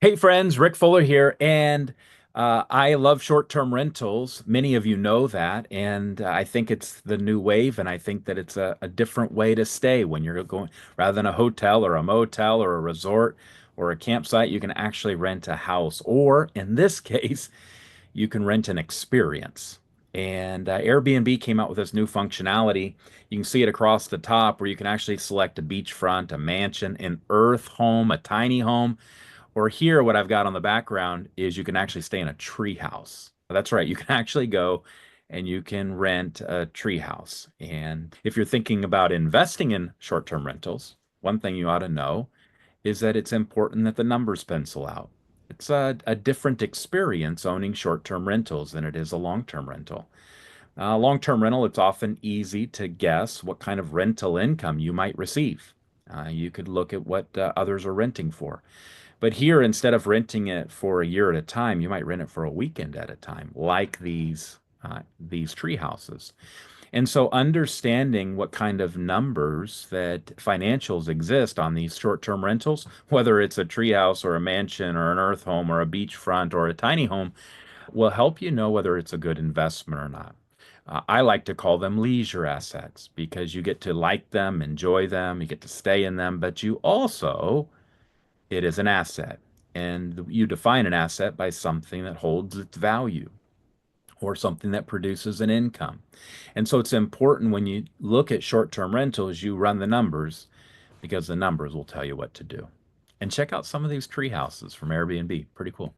Hey friends, Rick Fuller here, and I love short-term rentals. Many of you know that, and I think it's the new wave, and I think that it's a different way to stay when you're going, rather than a hotel or a motel or a resort or a campsite, you can actually rent a house, or in this case, you can rent an experience. And Airbnb came out with this new functionality. You can see it across the top where you can actually select a beachfront, a mansion, an earth home, a tiny home. Or here, what I've got on the background is you can actually stay in a tree house. That's right, you can actually go and you can rent a tree house. And if you're thinking about investing in short-term rentals, one thing you ought to know is that it's important that the numbers pencil out. It's a different experience owning short-term rentals than it is a long-term rental. Long-term rental, it's often easy to guess what kind of rental income you might receive. You could look at what others are renting for. But here, instead of renting it for a year at a time, you might rent it for a weekend at a time, like these tree houses. And so understanding what kind of numbers that financials exist on these short-term rentals, whether it's a tree house or a mansion or an earth home or a beachfront or a tiny home, will help you know whether it's a good investment or not. I like to call them leisure assets because you get to like them, enjoy them, you get to stay in them, but you also it is an asset. And you define an asset by something that holds its value or something that produces an income. And so it's important when you look at short-term rentals, you run the numbers because the numbers will tell you what to do. And check out some of these tree houses from Airbnb. Pretty cool.